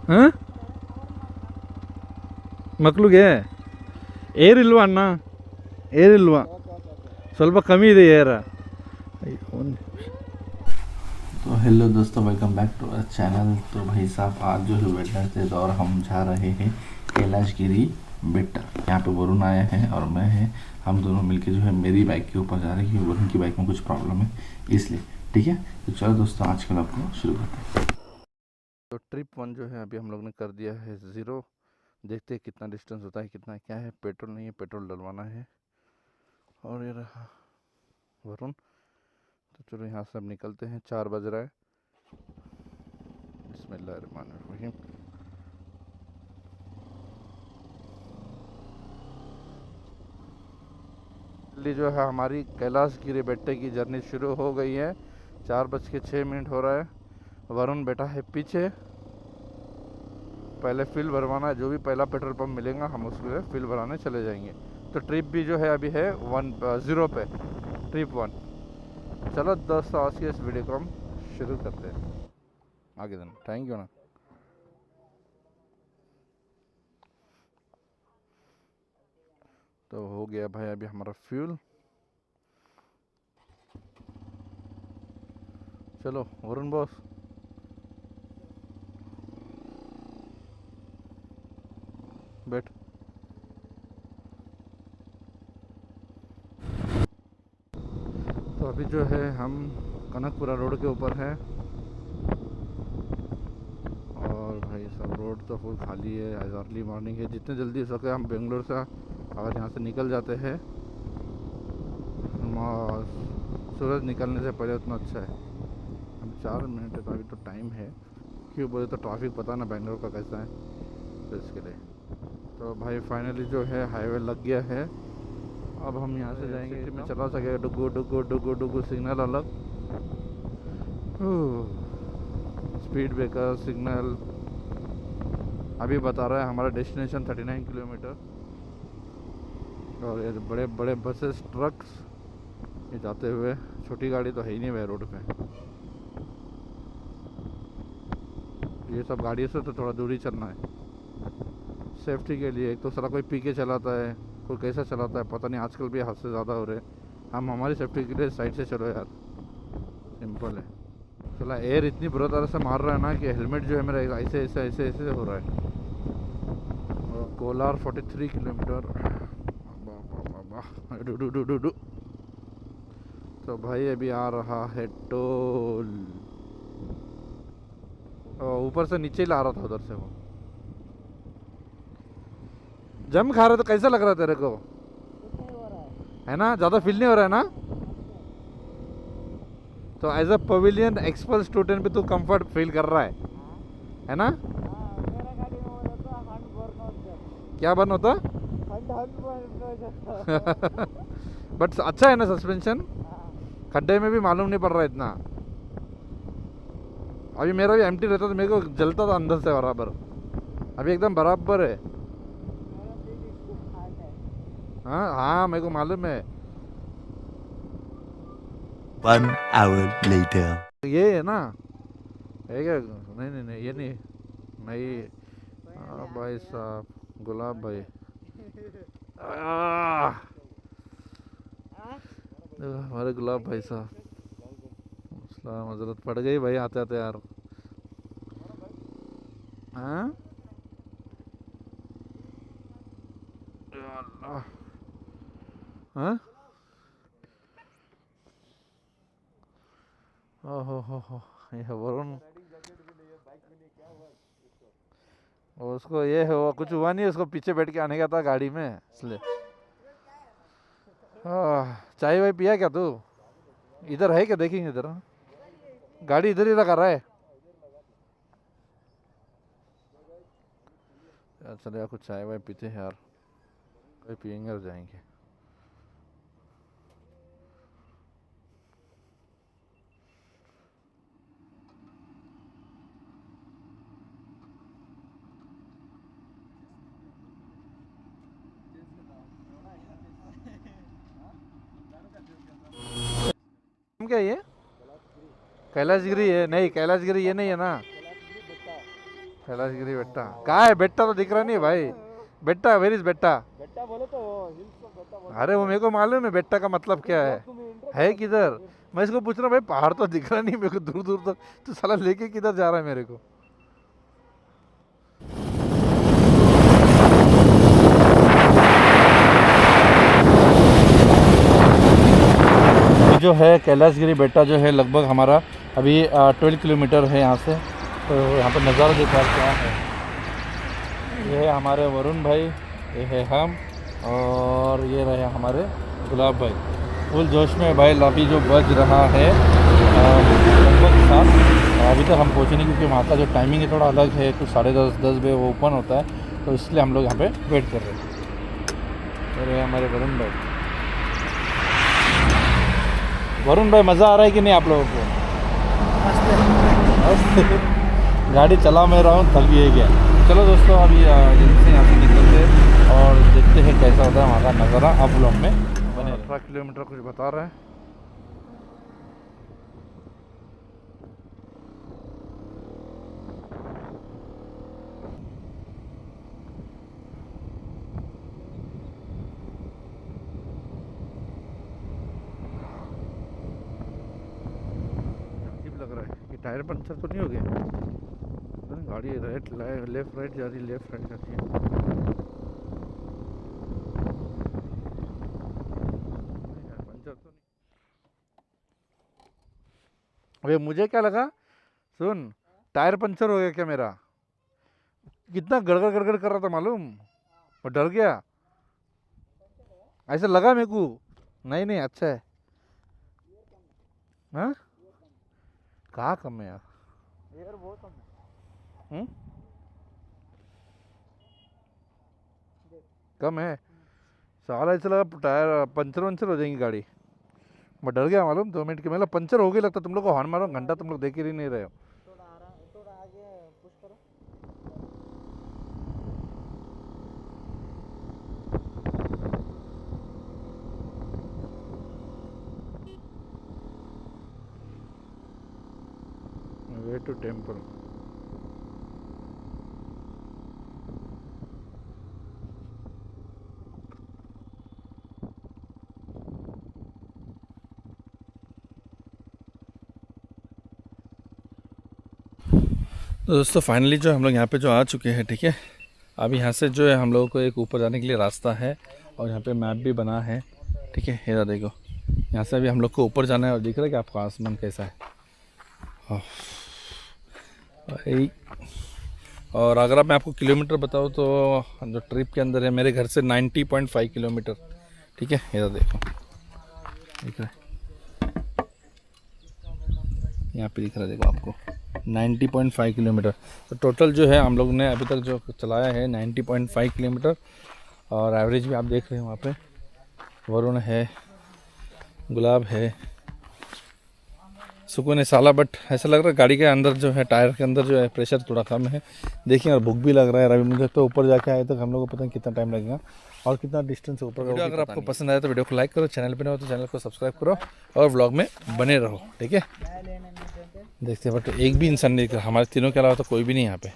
ಹಾಂ ಮಕ್ಳಿಗೆ ಏರ್ ಇಲ್ವಾ ಅಣ್ಣ? ಏರ್ ಇಲ್ವಾ? ಸ್ವಲ್ಪ ಕಮ್ಮಿ ಇದೆ ಏರ್. तो हेलो दोस्तों, welcome back to our channel. तो भाई साहब, आज जो है वेडनेसडे और हम जा रहे हैं कैलाशगिरी बेट्टा। यहाँ पे वरुण आया है और मैं है, हम दोनों मिलके जो है मेरी बाइक के ऊपर जा रहे हैं क्योंकि वरुण की बाइक में कुछ प्रॉब्लम है इसलिए। ठीक है, तो चलो दोस्तों, आज कल आपको शुरू करते हैं। तो ट्रिप 1 जो है अभी हम लोग ने कर दिया है 0। देखते हैं कितना डिस्टेंस होता है, कितना क्या है। पेट्रोल नहीं है, पेट्रोल डलवाना है। और ये रहा वरुण। तो चलो यहाँ से अब निकलते हैं, 4 बज रहा है। बिस्मिल्लाहिर्रहमानिर्रहीम। जो है हमारी कैलाशगिरी बेट्टे की जर्नी शुरू हो गई है। 4:06 हो रहा है। वरुण बैठा है पीछे। पहले फिल भरवाना है, जो भी पहला पेट्रोल पंप मिलेगा हम उसको फिल भराने चले जाएंगे। तो ट्रिप भी जो है अभी है 0 पे, ट्रिप 1। चलो दोस्तों, आज के इस वीडियो को हम शुरू करते हैं। आगे दिन थैंक यू ना। तो हो गया भाई अभी हमारा फ्यूल। चलो वरुण बॉस, बैठ। तो अभी जो है हम कनकपुरा रोड के ऊपर हैं और भाई सब रोड तो फुल खाली है। आज अर्ली मॉर्निंग है, जितने जल्दी हो सके हम बेंगलोर से अगर यहाँ से निकल जाते हैं, सूरज निकलने से पहले उतना अच्छा है। हम 4 मिनट है तो अभी तो टाइम है। क्यों बोले तो ट्रैफिक पता ना बेंगलोर का कैसा है, तो इसके लिए। तो भाई फाइनली जो है हाईवे लग गया है। अब हम यहाँ से जाएंगे, सिटी में चला सकेगा। डुगू डुगू डुगू डुगू सिग्नल अलग, स्पीड ब्रेकर सिग्नल अभी बता रहा है हमारा डेस्टिनेशन 39 किलोमीटर। और ये बड़े बड़े बसेस ट्रक्स ये जाते हुए, छोटी गाड़ी तो है ही नहीं भाई रोड पे। ये सब गाड़ियों से तो थोड़ा दूरी चलना है सेफ्टी के लिए। एक तो सारा कोई पी के चलाता है, कोई कैसा चलाता है पता नहीं। आजकल भी हादसे ज़्यादा हो रहे हैं। हम हमारी सेफ्टी के लिए साइड से चलो यार, सिंपल है। चला एयर इतनी बुरा तरह से मार रहा है ना कि हेलमेट जो है मेरा ऐसे ऐसे ऐसे ऐसे हो रहा है। और कोलार 43 किलोमीटर। तो भाई अभी आ रहा है टोल। ऊपर से नीचे ला रहा था उधर से वो। जम खा रहे तो कैसा लग रहा है तेरे को? है ना, ज़्यादा फील नहीं हो रहा है ना? तो as a pavilion expels student भी तू कंफर्ट फील कर रहा है ना? क्या बन होता? बट अच्छा है ना सस्पेंशन, खड्डे में भी मालूम नहीं पड़ रहा इतना। अभी मेरा भी एम्प्टी रहता तो मेरे को जलता था अंदर से बराबर। अभी एकदम बराबर है। हाँ हाँ, मेरे को मालूम है। 1 hour later. ये है ना, है क्या? नहीं नहीं नहीं, ये नहीं नहीं। भाई साहब, गुलाब भाई। हमारे गुलाब भाई साहब, जरूरत पड़ गई भाई आते आते यार। हाँ हाँ, ओहो, ये वरुण, उसको ये है, वो कुछ हुआ नहीं, उसको पीछे बैठ के आने का था गाड़ी में इसलिए। चाय वाय पिया क्या तू? इधर है क्या, देखेंगे इधर। गाड़ी इधर ही लगा रहा है। यार चलो यार, कुछ चाय वाय पीते हैं यार, कोई पियेंगे और जाएंगे। क्या ये कैलाशगिरी है? नहीं कैलाशगिरी ये नहीं है ना। कैलाशगिरी बेट्टा कहाँ है? बेट्टा तो दिख रहा नहीं भाई। बेट्टा, वेर इज बेट्टा? बेट्टा बोले तो हिल्स को बेट्टा बोले। अरे वो मेरे को मालूम है बेट्टा का मतलब क्या है किधर? मैं इसको पूछ रहा हूँ भाई, पहाड़ तो दिख रहा नहीं मेरे को दूर दूर तक, तो साला लेके किधर जा रहा है मेरे को? जो है कैलाशगिरी बेट्टा जो है लगभग हमारा अभी 12 किलोमीटर है यहाँ से। तो यहाँ पर नज़ारा देखा क्या है। ये है हमारे वरुण भाई, ये है हम, और ये रहे हमारे गुलाब भाई। फुल जोश में भाई। अभी जो बज रहा है लगभग 7। अभी तक हम पहुँचे नहीं क्योंकि वहाँ का जो टाइमिंग है थोड़ा अलग है, कुछ 10:30 बजे वो ओपन होता है, तो इसलिए हम लोग यहाँ पे वेट कर रहे हैं। और ये हमारे वरुण भाई। वरुण भाई मज़ा आ रहा है कि नहीं आप लोगों को? गाड़ी चला मैं रहा हूँ, थक भी है गया। चलो दोस्तों, अभी जल्दी से यहाँ से निकलते हैं और देखते हैं कैसा होता है वहाँ का नज़ारा। आप ब्लॉग में बने। 18 किलोमीटर कुछ बता रहा है। लग रहा है कि टायर पंचर तो नहीं हो गया? गाड़ी लेफ्ट राइट जा रही है, लेफ्ट राइट जाती है। पंचर तो नहीं। अबे मुझे क्या लगा, सुन, टायर पंचर हो गया क्या मेरा? कितना गड़गड़ गड़गड़ कर रहा था मालूम, और डर गया। ऐसा लगा मेरे को। नहीं नहीं, अच्छा है। हाँ, कहाँ कम है यार? एयर बहुत कम है। कम है साला। ऐसा लगा टायर पंचर वंचर हो जाएंगी गाड़ी। मैं डर गया मालूम। 2 मिनट के मतलब पंचर हो गया लगता। तुम लोग को हॉर्न मारो, घंटा तुम लोग देख ही नहीं रहे हो। थोड़ा आगे पुश करो। Way to temple. तो दोस्तों फाइनली जो हम लोग यहाँ पे जो आ चुके हैं, ठीक है। अब यहाँ से जो है हम लोगों को एक ऊपर जाने के लिए रास्ता है, और यहाँ पे मैप भी बना है, ठीक है। ये देखो, यहाँ से अभी हम लोग को ऊपर जाना है। और दिख रहा है कि आपको आसमान कैसा है। और अगर मैं आपको किलोमीटर बताऊँ तो जो ट्रिप के अंदर है मेरे घर से 90.5 किलोमीटर, ठीक है। ये देखो, दिख रहा है यहाँ पे, दिख रहा है देखो आपको 90.5 किलोमीटर। तो टोटल जो है हम लोग ने अभी तक जो चलाया है 90.5 किलोमीटर। और एवरेज भी आप देख रहे हैं वहाँ पे। वरुण है, गुलाब है, सुकून है साला। बट ऐसा लग रहा है गाड़ी के अंदर जो है, टायर के अंदर जो है प्रेशर थोड़ा कम है। देखिए, और भूख भी लग रहा है। अभी मुझे तो ऊपर जाके आए तक हम लोग को पता नहीं कितना टाइम लगेगा और कितना डिस्टेंस है ऊपर का। अगर आपको पसंद आया तो वीडियो को लाइक करो, चैनल पे ना हो तो चैनल को सब्सक्राइब करो और व्लॉग में बने रहो, ठीक है। देखते हैं, बट एक भी इंसान नहीं दिख रहा हमारे तीनों के अलावा, तो कोई भी नहीं यहाँ पे।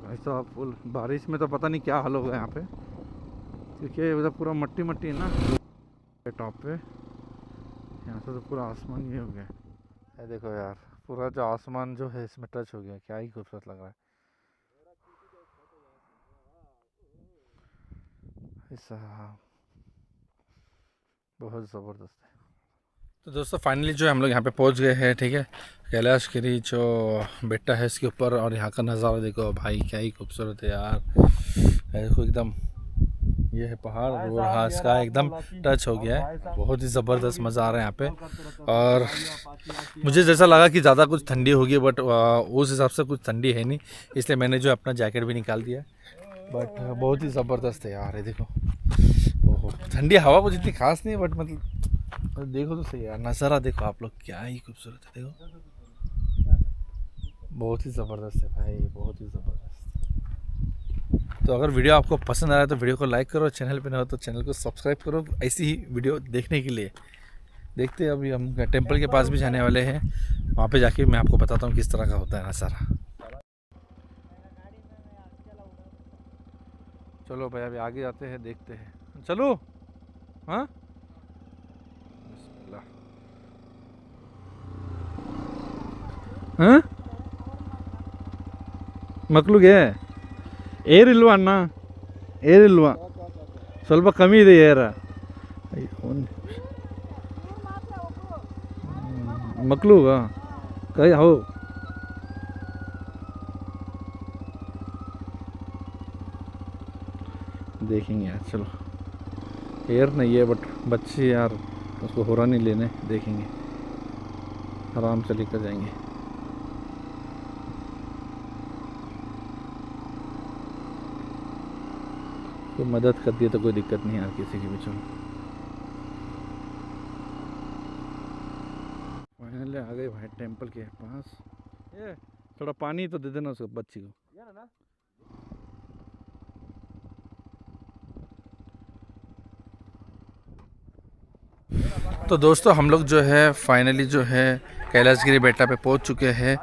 भाई साहब, फुल बारिश में तो पता नहीं क्या हाल होगा यहाँ पे, क्योंकि उधर पूरा मट्टी मट्टी है ना टॉप पे। यहाँ से तो पूरा आसमान ये हो गया है। देखो यार, पूरा जो आसमान जो है इसमें टच हो गया। क्या ही खूबसूरत लग रहा है। ऐसा बहुत ज़बरदस्त है। तो दोस्तों फाइनली जो है हम लोग यहाँ पे पहुँच गए हैं, ठीक है। कैलाशगिरी जो बेट्टा है इसके ऊपर, और यहाँ का नज़ारा देखो भाई, क्या ही खूबसूरत है यार। देखो एकदम, ये है पहाड़ और घास का एकदम टच हो गया है। बहुत ही ज़बरदस्त मज़ा आ रहा है यहाँ पे। और मुझे जैसा लगा कि ज़्यादा कुछ ठंडी होगी, बट उस हिसाब से कुछ ठंडी है नहीं, इसलिए मैंने जो अपना जैकेट भी निकाल दिया। बट बहुत ही ज़बरदस्त है यार। ये देखो, ओहो, ठंडी हवा कुछ इतनी खास नहीं है, बट मतलब देखो तो सही यार, नज़ारा देखो आप लोग, क्या ही खूबसूरत है। देखो, बहुत ही ज़बरदस्त है भाई, बहुत ही ज़बरदस्त। तो अगर वीडियो आपको पसंद आया तो वीडियो को लाइक करो, चैनल पे ना हो तो चैनल को सब्सक्राइब करो ऐसी ही वीडियो देखने के लिए। देखते हैं, अभी हम टेंपल के पास भी जाने वाले हैं। वहाँ पे जाके मैं आपको बताता हूँ किस तरह का होता है नज़ारा। चलो भाई अभी आगे जाते हैं, देखते हैं। चलो हाँ बिस्मिल्लाह। हाँ ಮಕ್ಳಿಗೆ ಏರ್ ಇಲ್ವಾ ಅಣ್ಣ? ಏರ್ ಇಲ್ವಾ? ಸ್ವಲ್ಪ ಕಮ್ಮಿ ಇದೆ ಏರ್. ಮಕ್ಕಳು ಕೈ ಹೋ देखेंगे यार। चलो एयर नहीं है बट बच्चे यार उसको होरा नहीं लेने, देखेंगे आराम से लेकर जाएंगे। तो मदद कर दिए तो कोई दिक्कत नहीं यार किसी की भी। चलो फाइनली आ गए भाई टेंपल के पास। ये थोड़ा पानी तो दे देना उसको बच्ची को। तो दोस्तों हम लोग जो है फाइनली जो है कैलाशगिरी बेटा पे पहुंच चुके हैं।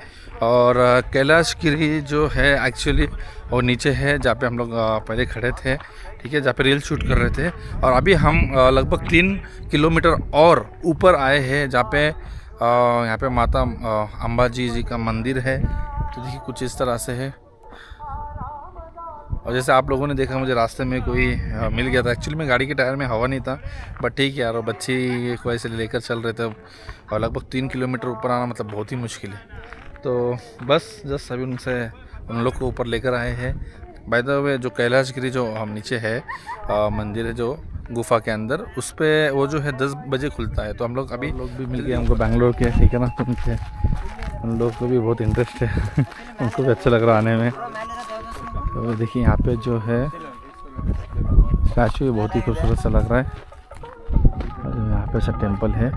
और कैलाशगिरी जो है एक्चुअली वो नीचे है जहाँ पे हम लोग पहले खड़े थे, ठीक है, जहाँ पे रील शूट कर रहे थे। और अभी हम लगभग 3 किलोमीटर और ऊपर आए हैं जहाँ पे यहाँ पे माता अंबाजी जी का मंदिर है। तो देखिए कुछ इस तरह से है। और जैसे आप लोगों ने देखा मुझे रास्ते में कोई मिल गया था। एक्चुअली में गाड़ी के टायर में हवा नहीं था, बट ठीक है यार, वो बच्ची को ऐसे लेकर चल रहे थे। और लगभग 3 किलोमीटर ऊपर आना मतलब बहुत ही मुश्किल है। तो बस जस्ट अभी उनसे उन लोग को ऊपर लेकर आए हैं। बाय द वे जो कैलाशगिरी जो हम नीचे है मंदिर है जो गुफा के अंदर, उस पर वो जो है 10 बजे खुलता है। तो हम लोग अभी लोग भी मिल गए हमको बैंगलोर के, ठीक है ना। तो उन लोग को भी बहुत इंटरेस्ट है उनको भी अच्छा लग रहा आने में। तो देखिए यहाँ पे जो है स्टैचू बहुत ही खूबसूरत सा लग रहा है। यहाँ पे सब टेंपल है,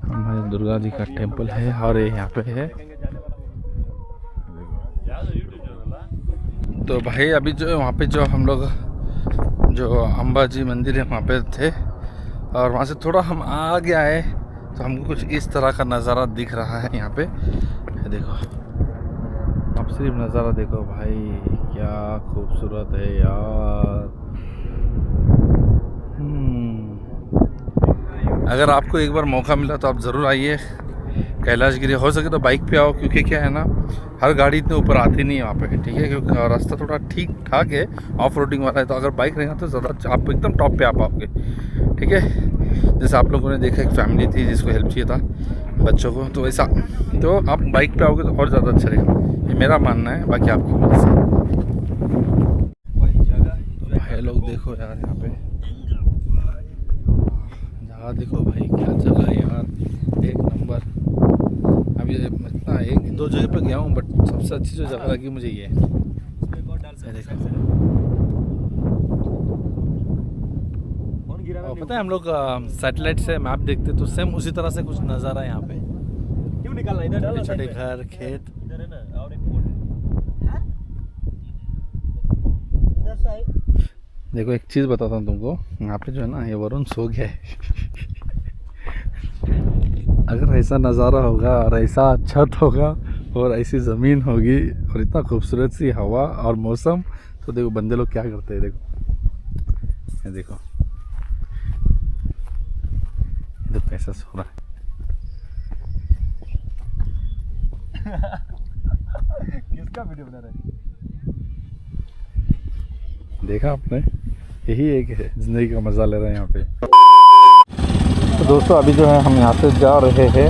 हमारे दुर्गा जी का टेंपल है। और ये यहाँ पे है। तो भाई अभी जो वहाँ पे जो हम लोग जो अंबाजी मंदिर है वहाँ पे थे, और वहाँ से थोड़ा हम आगे आए तो हमको कुछ इस तरह का नज़ारा दिख रहा है। यहाँ पे देखो, आप सिर्फ नज़ारा देखो भाई, क्या खूबसूरत है यार। अगर आपको एक बार मौका मिला तो आप ज़रूर आइए कैलाशगिरी। हो सके तो बाइक पे आओ, क्योंकि क्या है ना, हर गाड़ी इतने ऊपर आती नहीं है वहाँ पे, ठीक है, क्योंकि रास्ता थोड़ा ठीक ठाक है, ऑफ रोडिंग वाला है। तो अगर बाइक रहेगा तो ज़्यादा आप एकदम टॉप पे आ पाओगे, ठीक है। जैसे आप लोगों ने देखा एक फैमिली थी जिसको हेल्प चाहिए था बच्चों को, तो ऐसा तो आप बाइक पे आओगे तो और ज़्यादा अच्छा रहेगा, ये मेरा मानना है, बाकी आपकी वजह से। तो भाई लोग देखो यार, यहाँ पे जगह देखो भाई, क्या जगह है यार, एक नंबर। अभी इतना 1-2 जगह पे गया हूँ, बट सबसे अच्छी जो जगह लगी मुझे ये है। और पता है हम लोग सैटेलाइट से मैप देखते तो सेम उसी तरह से कुछ नज़ारा है यहाँ पे। क्यों निकालना, इधर छोटे घर खेत। देखो एक चीज़ बताता हूँ तुमको, यहाँ पे जो है ना, ये वरुण सो गया है अगर ऐसा नज़ारा होगा और ऐसा छत होगा और ऐसी ज़मीन होगी और इतना खूबसूरत सी हवा और मौसम, तो देखो बंदे लोग क्या करते हैं। देखो ये देखो, इधर पैसा सो रहा है किसका वीडियो बना रहा है? देखा आपने, यही एक है ज़िंदगी का मज़ा ले रहा है यहाँ पे। तो दोस्तों अभी जो है हम यहाँ से जा रहे हैं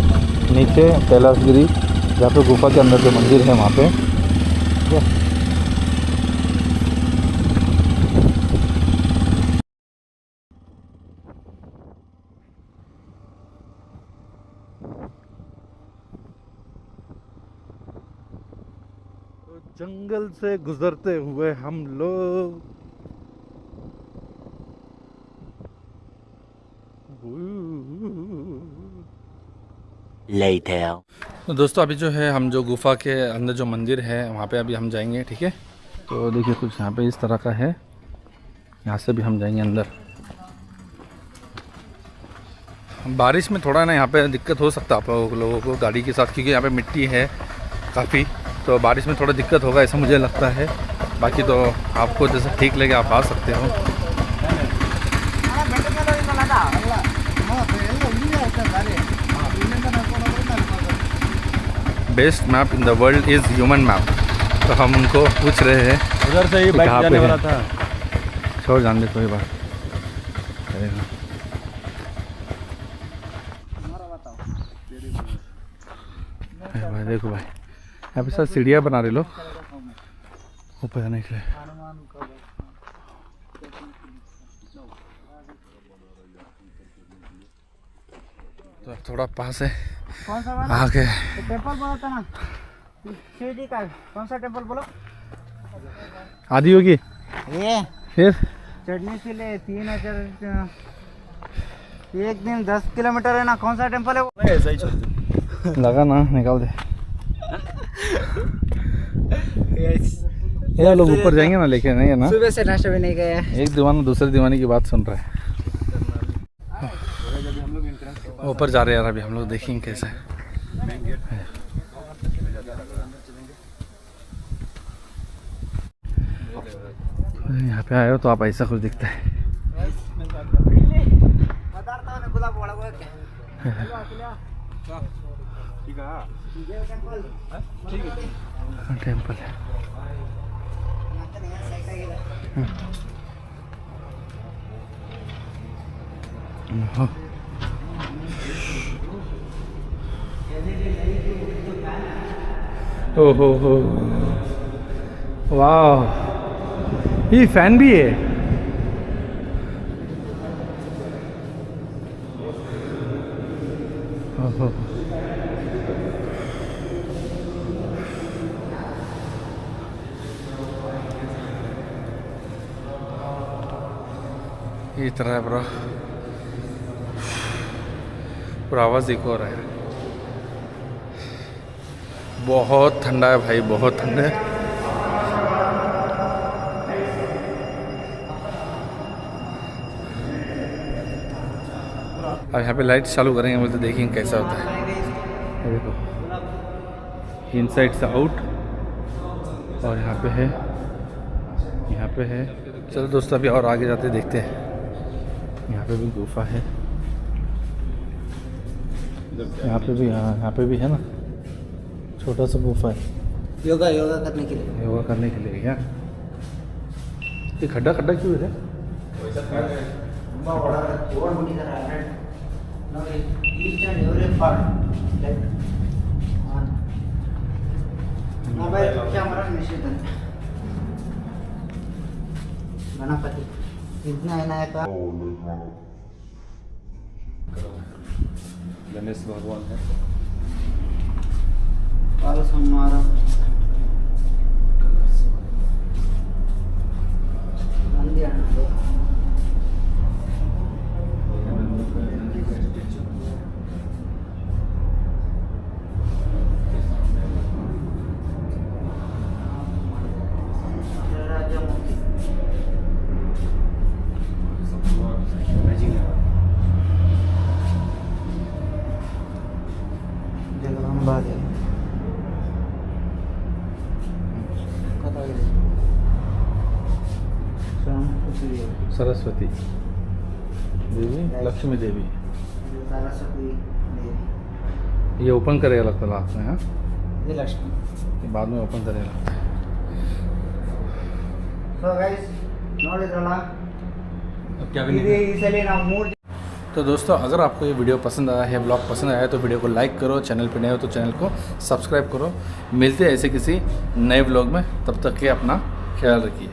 नीचे कैलाशगिरी, जहाँ पे गुफा के अंदर जो मंदिर है वहाँ पे। तो जंगल से गुजरते हुए हम लोग Later. तो दोस्तों अभी जो है हम जो गुफा के अंदर जो मंदिर है वहाँ पे अभी हम जाएंगे, ठीक है। तो देखिए कुछ यहाँ पे इस तरह का है, यहाँ से भी हम जाएंगे अंदर। बारिश में थोड़ा ना यहाँ पे दिक्कत हो सकता है आप लोगों को गाड़ी के साथ, क्योंकि यहाँ पे मिट्टी है काफ़ी, तो बारिश में थोड़ा दिक्कत होगा ऐसा मुझे लगता है। बाकी तो आपको जैसे ठीक लगे आप आ सकते हो। Best map in the world is human map, तो हम उनको पूछ रहे हैं उधर से ही तो बाइक कहाँ जाने पे वाला है? था। छोड़ जान दे, कोई बात करेगा। भाई देखो भाई, यहाँ पे सर सीढ़ियाँ बना रहे लोग ऊपर जाने के लिए। तो थोड़ा पास है कौन सा वाला? आगे। टेम्पल बोला था ना शिवजी का, कौन सा टेम्पल बोलो? आदि होगी ये फिर चढ़ने के लिए 3000 एक दिन 10 किलोमीटर है ना, कौन सा टेम्पल है वो? नहीं, ऐसा ही चलते। लगा ना, निकाल दे। ये लोग ऊपर जाएंगे ना, लेके नहीं है ना। सुबह से नाश्ता भी नहीं गया है। एक दीवाना दूसरे दीवाने की बात सुन रहा है। ऊपर जा रहे हैं यार, अभी हम लोग देखेंगे कैसे है। यहाँ पे आए हो तो आप ऐसा कुछ दिखता है। टेम्पल है। ओहो हो, वाह, ये फैन भी है। ओहो, ये तरह है ब्रो, पूरा आवाज़ एक हो रहा है। बहुत ठंडा है भाई, बहुत ठंडा है। अब यहाँ पे लाइट चालू करेंगे, बोलते देखेंगे कैसा होता है। ये देखो, इनसाइड से आउट, और यहाँ पे है, यहाँ पे है। चलो दोस्तों अभी और आगे जाते देखते हैं। यहाँ पे भी गुफा है, यहाँ पे भी, यहाँ पे भी है ना छोटा सा गुफा है। योगा करने के लिए, योगा करने के लिए क्या? ये खड्डा खड्डा क्यों है? गणपति इतना है ना का गणेश भगवान है। काल संहार नंदी अन्नदो राजमूर्ति जगदम्बा देवी सरस्वती देवी, लक्ष्मी देवी। सरस्वती देवी, ये ओपन करेगा लगता है लास्ट में। हाँ, ये लक्ष्मी। ये बाद में ओपन करेगा लगता है। So guys, ನೋಡಿದ್ರಲ್ಲ क्या ಇದು ಈ ಸಲ ನಾವು 3 तो दोस्तों अगर आपको ये वीडियो पसंद आया है, ब्लॉग पसंद आया है, तो वीडियो को लाइक करो, चैनल पे नए हो तो चैनल को सब्सक्राइब करो। मिलते हैं ऐसे किसी नए ब्लॉग में, तब तक के अपना ख्याल रखिए।